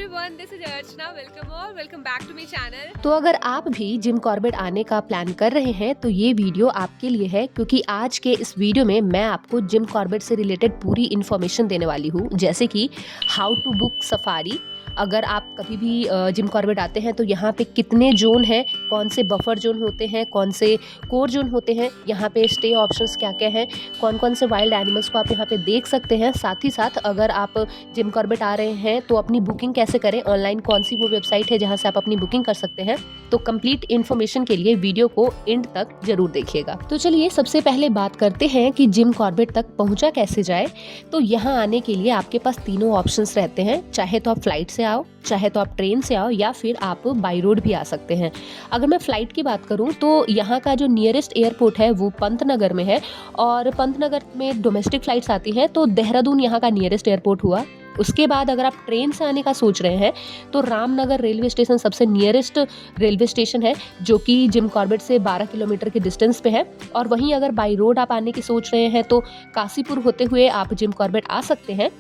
everyone, this is Archana. Welcome back to my channel. तो अगर आप भी जिम कॉर्बेट आने का प्लान कर रहे हैं तो ये वीडियो आपके लिए है, क्योंकि आज के इस वीडियो में मैं आपको जिम कॉर्बेट से रिलेटेड पूरी इन्फॉर्मेशन देने वाली हूँ, जैसे कि हाउ टू बुक सफारी। अगर आप कभी भी जिम कॉर्बेट आते हैं तो यहाँ पे कितने जोन हैं, कौन से बफर जोन होते हैं, कौन से कोर जोन होते हैं, यहाँ पे स्टे ऑप्शंस क्या क्या हैं, कौन कौन से वाइल्ड एनिमल्स को आप यहाँ पे देख सकते हैं। साथ ही साथ अगर आप जिम कॉर्बेट आ रहे हैं तो अपनी बुकिंग कैसे करें, ऑनलाइन कौन सी वो वेबसाइट है जहाँ से आप अपनी बुकिंग कर सकते हैं। तो कंप्लीट इन्फॉर्मेशन के लिए वीडियो को एंड तक जरूर देखिएगा। तो चलिए सबसे पहले बात करते हैं कि जिम कॉर्बेट तक पहुंचा कैसे जाए। तो यहाँ आने के लिए आपके पास तीनों ऑप्शंस रहते हैं, चाहे तो आप फ्लाइट से आओ, चाहे तो आप ट्रेन से आओ, या फिर आप बाई रोड भी आ सकते हैं। अगर मैं फ्लाइट की बात करूं तो यहाँ का जो नियरेस्ट एयरपोर्ट है वो पंतनगर में है, और पंतनगर में डोमेस्टिक फ्लाइट्स आती हैं, तो देहरादून यहाँ का नियरेस्ट एयरपोर्ट हुआ। उसके बाद अगर आप ट्रेन से आने का सोच रहे हैं तो रामनगर रेलवे स्टेशन सबसे नियरेस्ट रेलवे स्टेशन है, जो कि जिम कॉर्बेट से 12 किलोमीटर के डिस्टेंस पे है। और वहीं अगर बाई रोड आप आने की सोच रहे हैं तो काशीपुर होते हुए आप जिम कॉर्बेट आ सकते हैं।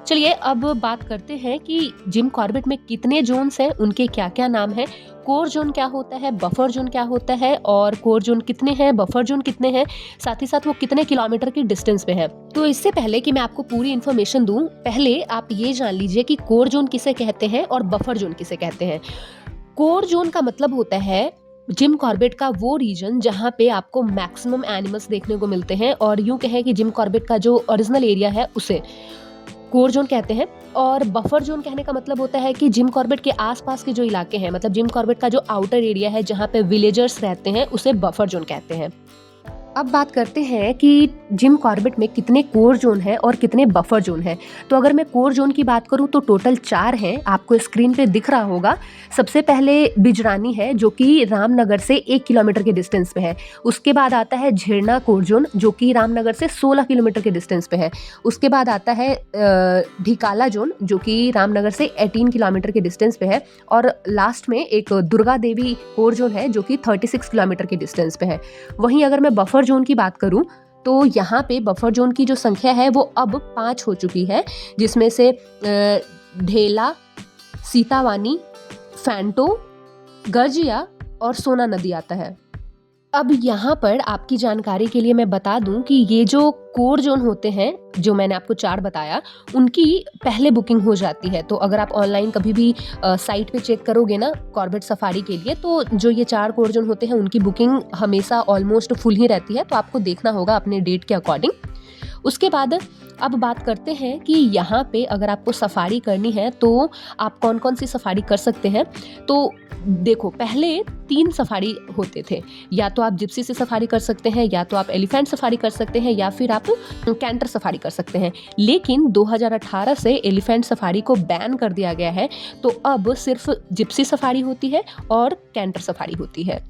चलिए अब बात करते हैं कि जिम कॉर्बेट में कितने जोन्स हैं, उनके क्या क्या नाम हैं, कोर जोन क्या होता है, बफर जोन क्या होता है, और कोर जोन कितने हैं, बफर जोन कितने हैं, साथ ही साथ वो कितने किलोमीटर की डिस्टेंस पे है। तो इससे पहले कि मैं आपको पूरी इन्फॉर्मेशन दूं, पहले आप ये जान लीजिए कि कोर जोन किसे कहते हैं और बफर जोन किसे कहते हैं। कोर जोन का मतलब होता है जिम कॉर्बेट का वो रीजन जहाँ पे आपको मैक्सिमम एनिमल्स देखने को मिलते हैं, और यूं कहें कि जिम कॉर्बेट का जो ओरिजिनल एरिया है उसे कोर जोन कहते हैं। और बफर जोन कहने का मतलब होता है कि जिम कॉर्बेट के आसपास के जो इलाके हैं, मतलब जिम कॉर्बेट का जो आउटर एरिया है जहाँ पे विलेजर्स रहते हैं, उसे बफर जोन कहते हैं। अब बात करते हैं कि जिम कॉर्बेट में कितने कोर जोन है और कितने बफर जोन है। तो अगर मैं कोर जोन की बात करूं तो टोटल 4 हैं, आपको स्क्रीन पे दिख रहा होगा। सबसे पहले बिजरानी है, जो कि रामनगर से 1 किलोमीटर के डिस्टेंस पे है। उसके बाद आता है झेड़ना कोर जोन, जो कि रामनगर से 16 किलोमीटर के डिस्टेंस पे है। उसके बाद आता है ढिकाला जोन, जो कि रामनगर से 18 किलोमीटर के डिस्टेंस पे है। और लास्ट में एक दुर्गा देवी कोर जोन है, जो कि 36 किलोमीटर के डिस्टेंस पे है। वहीं अगर मैं बफर जोन की बात करूं तो यहाँ पे बफर जोन की जो संख्या है वो अब 5 हो चुकी है, जिसमें से ढेला, सीतावानी, फैंटो, गर्जिया और सोना नदी आता है। अब यहाँ पर आपकी जानकारी के लिए मैं बता दूं कि ये जो कोर जोन होते हैं, जो मैंने आपको 4 बताया, उनकी पहले बुकिंग हो जाती है। तो अगर आप ऑनलाइन कभी भी साइट पे चेक करोगे ना कॉर्बेट सफारी के लिए, तो जो ये 4 कोर जोन होते हैं उनकी बुकिंग हमेशा ऑलमोस्ट फुल ही रहती है, तो आपको देखना होगा अपने डेट के अकॉर्डिंग। उसके बाद अब बात करते हैं कि यहाँ पे अगर आपको सफारी करनी है तो आप कौन कौन सी सफारी कर सकते हैं। तो देखो, पहले 3 सफारी होते थे, या तो आप जिप्सी से सफारी कर सकते हैं, या तो आप एलिफेंट सफारी कर सकते हैं, या फिर आप कैंटर सफारी कर सकते हैं। लेकिन 2018 से एलिफेंट सफारी को बैन कर दिया गया है, तो अब सिर्फ जिप्सी सफारी होती है और कैंटर सफारी होती है।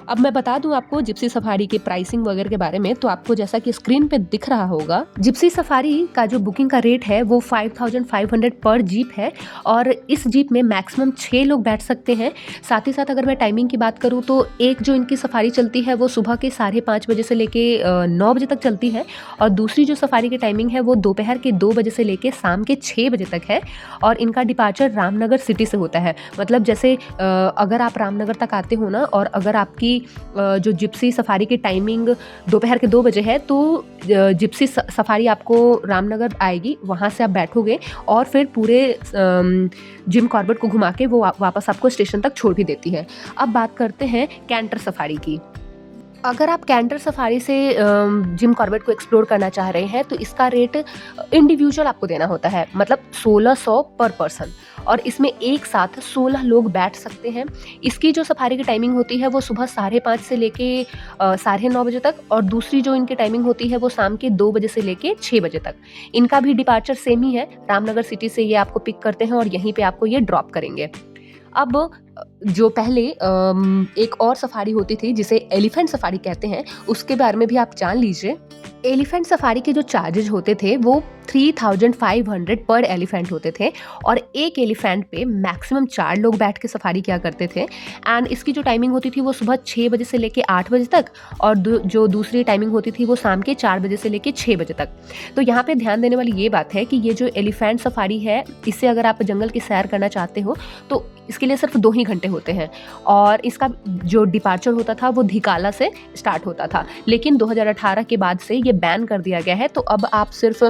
अब मैं बता दूं आपको जिप्सी सफारी के प्राइसिंग वगैरह के बारे में। तो आपको जैसा कि स्क्रीन पे दिख रहा होगा, जिप्सी सफारी का जो बुकिंग का रेट है वो 5500 पर जीप है, और इस जीप में मैक्सिमम 6 लोग बैठ सकते हैं। साथ ही साथ अगर मैं टाइमिंग की बात करूं तो एक जो इनकी सफारी चलती है वो सुबह के 5:30 बजे से लेके 9 बजे तक चलती है, और दूसरी जो सफारी की टाइमिंग है वो दोपहर के 2 बजे से लेके शाम के 6 बजे तक है। और इनका डिपार्चर रामनगर सिटी से होता है। मतलब जैसे अगर आप रामनगर तक आते हो ना, और अगर आपकी जो जिप्सी सफारी की टाइमिंग दोपहर के 2 बजे है, तो जिप्सी सफारी आपको रामनगर आएगी, वहाँ से आप बैठोगे और फिर पूरे जिम कॉर्बेट को घुमा के वो वापस आपको स्टेशन तक छोड़ भी देती है। अब बात करते हैं कैंटर सफारी की। अगर आप कैंटर सफारी से जिम कॉर्बेट को एक्सप्लोर करना चाह रहे हैं तो इसका रेट इंडिविजुअल आपको देना होता है, मतलब 1600 पर पर्सन, और इसमें एक साथ 16 लोग बैठ सकते हैं। इसकी जो सफारी की टाइमिंग होती है वो सुबह 5:30 से लेके 9:30 बजे तक, और दूसरी जो इनकी टाइमिंग होती है वो शाम के 2 बजे से लेके 6 बजे तक। इनका भी डिपार्चर सेम ही है, रामनगर सिटी से ये आपको पिक करते हैं और यहीं पे आपको ये ड्रॉप करेंगे। अब जो पहले एक और सफारी होती थी जिसे एलिफेंट सफारी कहते हैं, उसके बारे में भी आप जान लीजिए। एलिफेंट सफारी के जो चार्जेज होते थे वो 3500 पर एलिफेंट होते थे और एक एलिफेंट पे मैक्सिमम 4 लोग बैठ के सफारी किया करते थे। एंड इसकी जो टाइमिंग होती थी वो सुबह 6 बजे से लेके 8 बजे तक, और जो दूसरी टाइमिंग होती थी वो शाम के 4 बजे से लेके 6 बजे तक। तो यहाँ पे ध्यान देने वाली ये बात है कि ये जो एलिफेंट सफारी है, इससे अगर आप जंगल की सैर करना चाहते हो तो इसके लिए सिर्फ 2 ही घंटे होते हैं, और इसका जो डिपार्चर होता था वो धिकाला से स्टार्ट होता था। लेकिन 2018 के बाद से ये बैन कर दिया गया है, तो अब आप सिर्फ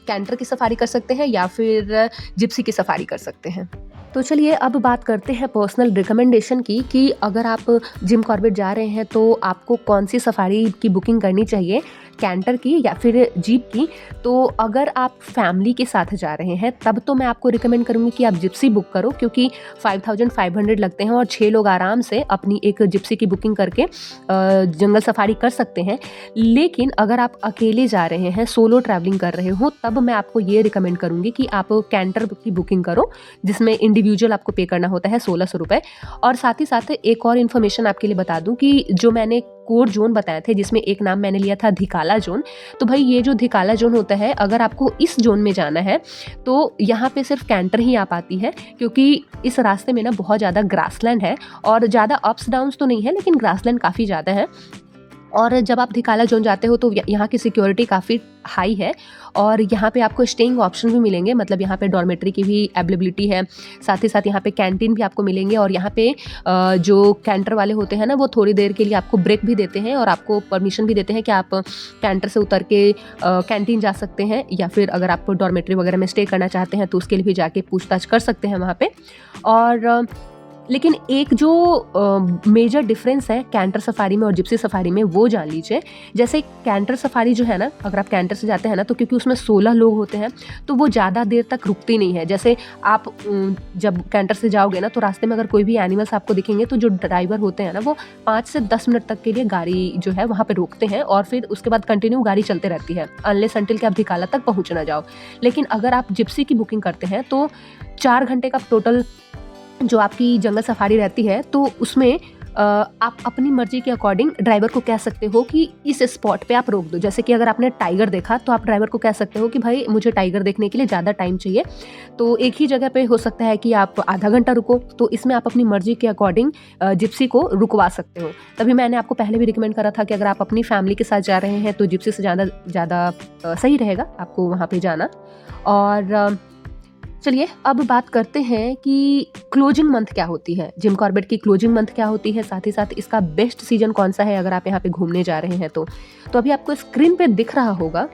कैंटर की सफारी कर सकते हैं या फिर जिप्सी की सफारी कर सकते हैं। तो चलिए अब बात करते हैं पर्सनल रिकमेंडेशन की, कि अगर आप जिम कॉर्बेट जा रहे हैं तो आपको कौन सी सफारी की बुकिंग करनी चाहिए, कैंटर की या फिर जीप की। तो अगर आप फैमिली के साथ जा रहे हैं तब तो मैं आपको रिकमेंड करूँगी कि आप जिप्सी बुक करो, क्योंकि 5500 लगते हैं और 6 लोग आराम से अपनी एक जिप्सी की बुकिंग करके जंगल सफारी कर सकते हैं। लेकिन अगर आप अकेले जा रहे हैं, सोलो ट्रैवलिंग कर रहे हो, तब मैं आपको ये रिकमेंड करूँगी कि आप कैंटर की बुकिंग करो, जिसमें इंडिविजुअल आपको पे करना होता है 1600 रुपये। और साथ ही साथ एक और इन्फॉर्मेशन आपके लिए बता दूं कि जो मैंने कोर जोन बताए थे, जिसमें एक नाम मैंने लिया था धिकाला जोन, तो भाई ये जो धिकाला जोन होता है, अगर आपको इस जोन में जाना है तो यहाँ पे सिर्फ कैंटर ही आ पाती है, क्योंकि इस रास्ते में ना बहुत ज़्यादा ग्रासलैंड है और ज़्यादा अप्स डाउन्स तो नहीं है, लेकिन ग्रासलैंड काफ़ी ज़्यादा है। और जब आप धिकाला जोन जाते हो तो यहाँ की सिक्योरिटी काफ़ी हाई है और यहाँ पे आपको स्टेइंग ऑप्शन भी मिलेंगे, मतलब यहाँ पे डॉर्मेट्री की भी अवेलेबिलिटी है, साथ ही साथ यहाँ पे कैंटीन भी आपको मिलेंगे। और यहाँ पे जो कैंटर वाले होते हैं ना, वो थोड़ी देर के लिए आपको ब्रेक भी देते हैं और आपको परमिशन भी देते हैं कि आप कैंटर से उतर के कैंटीन जा सकते हैं, या फिर अगर आप डॉर्मेट्री वगैरह में स्टे करना चाहते हैं तो उसके लिए भी जाके पूछताछ कर सकते हैं वहाँ पे। और लेकिन एक जो मेजर डिफरेंस है कैंटर सफारी में और जिप्सी सफारी में, वो जान लीजिए। जैसे कैंटर सफारी जो है ना, अगर आप कैंटर से जाते हैं ना, तो क्योंकि उसमें 16 लोग होते हैं तो वो ज़्यादा देर तक रुकती नहीं है। जैसे आप जब कैंटर से जाओगे ना, तो रास्ते में अगर कोई भी एनिमल्स आपको दिखेंगे तो जो ड्राइवर होते हैं ना, वो 5 से 10 मिनट तक के लिए गाड़ी जो है वहाँ पर रोकते हैं और फिर उसके बाद कंटिन्यू गाड़ी चलते रहती है, अनलेस अनटिल कि आप धिकाला तक पहुँच ना जाओ। लेकिन अगर आप जिप्सी की बुकिंग करते हैं तो 4 घंटे का टोटल जो आपकी जंगल सफारी रहती है, तो उसमें आप अपनी मर्जी के अकॉर्डिंग ड्राइवर को कह सकते हो कि इस स्पॉट पे आप रोक दो। जैसे कि अगर आपने टाइगर देखा तो आप ड्राइवर को कह सकते हो कि भाई मुझे टाइगर देखने के लिए ज़्यादा टाइम चाहिए, तो एक ही जगह पे हो सकता है कि आप आधा घंटा रुको। तो इसमें आप अपनी मर्जी के अकॉर्डिंग जिप्सी को रुकवा सकते हो। तभी मैंने आपको पहले भी रिकमेंड करा था कि अगर आप अपनी फैमिली के साथ जा रहे हैं तो जिप्सी से ज़्यादा सही रहेगा आपको वहाँ पर जाना। और चलिए अब बात करते हैं कि क्लोजिंग मंथ क्या होती है, जिम कॉर्बेट की क्लोजिंग मंथ क्या होती है, साथ ही साथ इसका बेस्ट सीजन कौन सा है अगर आप यहाँ पे घूमने जा रहे हैं तो अभी आपको स्क्रीन पे दिख रहा होगा।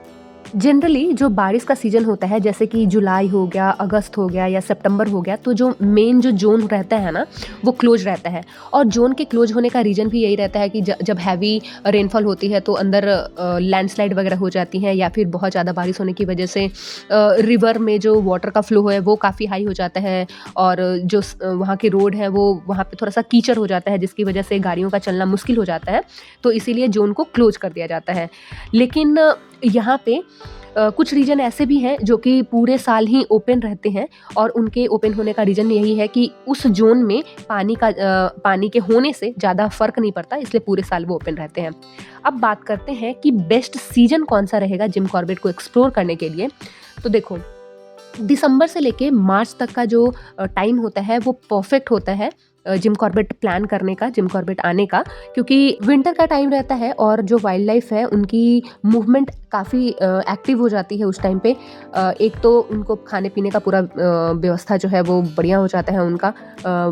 जनरली जो बारिश का सीजन होता है, जैसे कि जुलाई हो गया, अगस्त हो गया या सितंबर हो गया, तो जो मेन जो जोन रहता है ना, वो क्लोज रहता है। और जोन के क्लोज होने का रीज़न भी यही रहता है कि जब हैवी रेनफॉल होती है तो अंदर लैंडस्लाइड वगैरह हो जाती हैं, या फिर बहुत ज़्यादा बारिश होने की वजह से रिवर में जो वाटर का फ्लो है वो काफ़ी हाई हो जाता है, और जो वहाँ के रोड है वो वहाँ पे थोड़ा सा कीचड़ हो जाता है, जिसकी वजह से गाड़ियों का चलना मुश्किल हो जाता है। तो इसीलिए जोन को क्लोज कर दिया जाता है। लेकिन यहाँ पे कुछ रीजन ऐसे भी हैं जो कि पूरे साल ही ओपन रहते हैं, और उनके ओपन होने का रीज़न यही है कि उस जोन में पानी के होने से ज़्यादा फ़र्क नहीं पड़ता, इसलिए पूरे साल वो ओपन रहते हैं। अब बात करते हैं कि बेस्ट सीजन कौन सा रहेगा जिम कॉर्बेट को एक्सप्लोर करने के लिए। तो देखो, दिसंबर से लेके मार्च तक का जो टाइम होता है वो परफेक्ट होता है जिम कॉर्बेट प्लान करने का, जिम कॉर्बेट आने का, क्योंकि विंटर का टाइम रहता है और जो वाइल्ड लाइफ है उनकी मूवमेंट काफ़ी एक्टिव हो जाती है उस टाइम पे। एक तो उनको खाने पीने का पूरा व्यवस्था जो है वो बढ़िया हो जाता है, उनका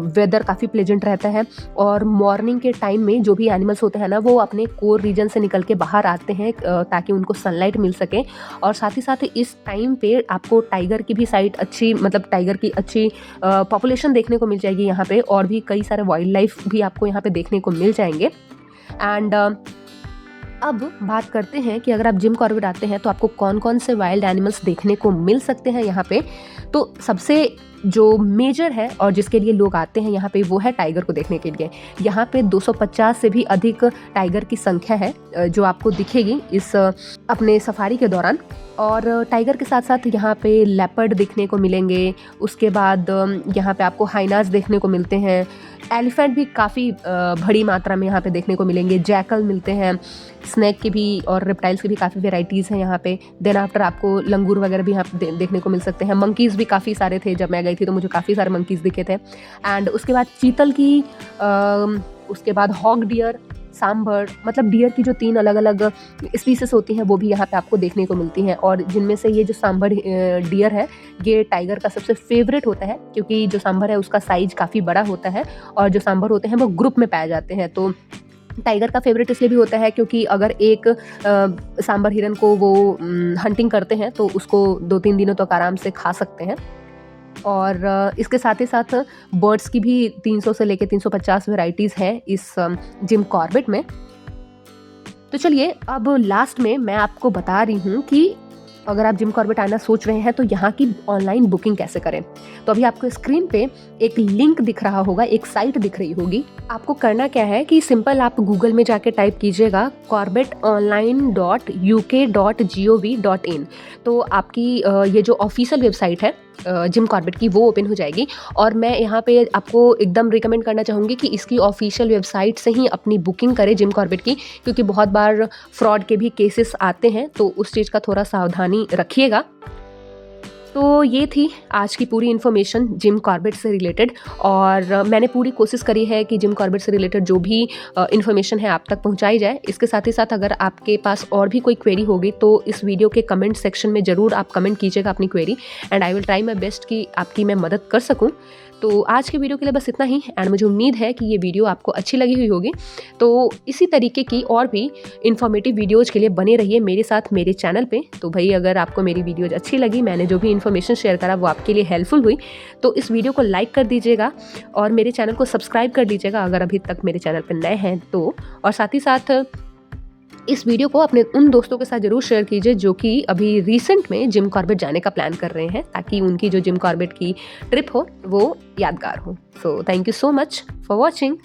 वेदर काफ़ी प्लेजेंट रहता है, और मॉर्निंग के टाइम में जो भी एनिमल्स होते हैं ना, वो अपने कोर रीजन से निकल के बाहर आते हैं ताकि उनको सनलाइट मिल सके। और साथ ही साथ इस टाइम पे आपको टाइगर की भी साइट अच्छी, मतलब टाइगर की अच्छी पॉपुलेशन देखने को मिल जाएगी यहाँ पे, और भी कई सारे वाइल्ड लाइफ भी आपको यहाँ पे देखने को मिल जाएंगे। एंड अब बात करते हैं कि अगर आप जिम कॉर्बेट आते हैं तो आपको कौन कौन से वाइल्ड एनिमल्स देखने को मिल सकते हैं यहाँ पे। तो सबसे जो मेजर है और जिसके लिए लोग आते हैं यहाँ पे वो है टाइगर को देखने के लिए। यहाँ पे 250 से भी अधिक टाइगर की संख्या है जो आपको दिखेगी इस अपने सफारी के दौरान। और टाइगर के साथ साथ यहाँ पे लेपर्ड देखने को मिलेंगे। उसके बाद यहाँ पे आपको हाइनास देखने को मिलते हैं। एलिफेंट भी काफ़ी बड़ी मात्रा में यहाँ पे देखने को मिलेंगे। जैकल मिलते हैं। स्नैक की भी और रेप्टाइल्स की भी काफ़ी वेराइटीज़ हैं यहाँ पे। देन आफ्टर आपको लंगूर वगैरह भी यहाँ पे देखने को मिल सकते हैं। मंकीज़ भी काफ़ी सारे थे, जब मैं गई थी तो मुझे काफ़ी सारे मंकीज़ दिखे थे। एंड उसके बाद चीतल की, उसके बाद हॉग डियर, सांभर, मतलब डियर की जो 3 अलग अलग स्पीसीज होती हैं वो भी यहाँ पे आपको देखने को मिलती हैं। और जिनमें से ये जो सांभर डियर है ये टाइगर का सबसे फेवरेट होता है, क्योंकि जो सांभर है उसका साइज काफ़ी बड़ा होता है और जो सांभर होते हैं वो ग्रुप में पाए जाते हैं। तो टाइगर का फेवरेट इसलिए भी होता है क्योंकि अगर एक सांभर हिरन को वो हंटिंग करते हैं तो उसको 2-3 दिनों तक आराम से खा सकते हैं। और इसके साथ ही साथ बर्ड्स की भी 300 से लेकर 350 वैरायटीज़ हैं इस जिम कॉर्बेट में। तो चलिए अब लास्ट में मैं आपको बता रही हूँ कि अगर आप जिम कॉर्बेट आना सोच रहे हैं तो यहाँ की ऑनलाइन बुकिंग कैसे करें। तो अभी आपको स्क्रीन पे एक लिंक दिख रहा होगा, एक साइट दिख रही होगी। आपको करना क्या है कि सिंपल आप गूगल में जाके टाइप कीजिएगा corbetonline.uk.gov.in। तो आपकी ये जो ऑफिशियल वेबसाइट है जिम कॉर्बेट की वो ओपन हो जाएगी। और मैं यहाँ पे आपको एकदम रिकमेंड करना चाहूँगी कि इसकी ऑफिशियल वेबसाइट से ही अपनी बुकिंग करें जिम कॉर्बेट की, क्योंकि बहुत बार फ्रॉड के भी केसेस आते हैं, तो उस चीज़ का थोड़ा सावधानी रखिएगा। तो ये थी आज की पूरी इन्फॉर्मेशन जिम कॉर्बेट से रिलेटेड। और मैंने पूरी कोशिश करी है कि जिम कॉर्बेट से रिलेटेड जो भी इन्फॉर्मेशन है आप तक पहुंचाई जाए। इसके साथ ही साथ अगर आपके पास और भी कोई क्वेरी होगी तो इस वीडियो के कमेंट सेक्शन में ज़रूर आप कमेंट कीजिएगा अपनी query, and I will try my best कि आपकी मैं मदद कर सकूँ। तो आज के वीडियो के लिए बस इतना ही, एंड मुझे उम्मीद है कि ये वीडियो आपको अच्छी लगी हुई होगी। तो इसी तरीके की और भी इन्फॉर्मेटिव वीडियोज़ के लिए बने रहिए मेरे साथ मेरे चैनल पे। तो भाई अगर आपको मेरी वीडियोज़ अच्छी लगी, मैंने जो भी इन्फॉर्मेशन शेयर करा वो आपके लिए हेल्पफुल हुई, तो इस वीडियो को लाइक कर दीजिएगा और मेरे चैनल को सब्सक्राइब कर लीजिएगा अगर अभी तक मेरे चैनल पर नए हैं तो। और साथ ही साथ इस वीडियो को अपने उन दोस्तों के साथ जरूर शेयर कीजिए जो कि अभी रिसेंट में जिम कॉर्बेट जाने का प्लान कर रहे हैं, ताकि उनकी जो जिम कॉर्बेट की ट्रिप हो वो यादगार हो। So thank you so much for watching.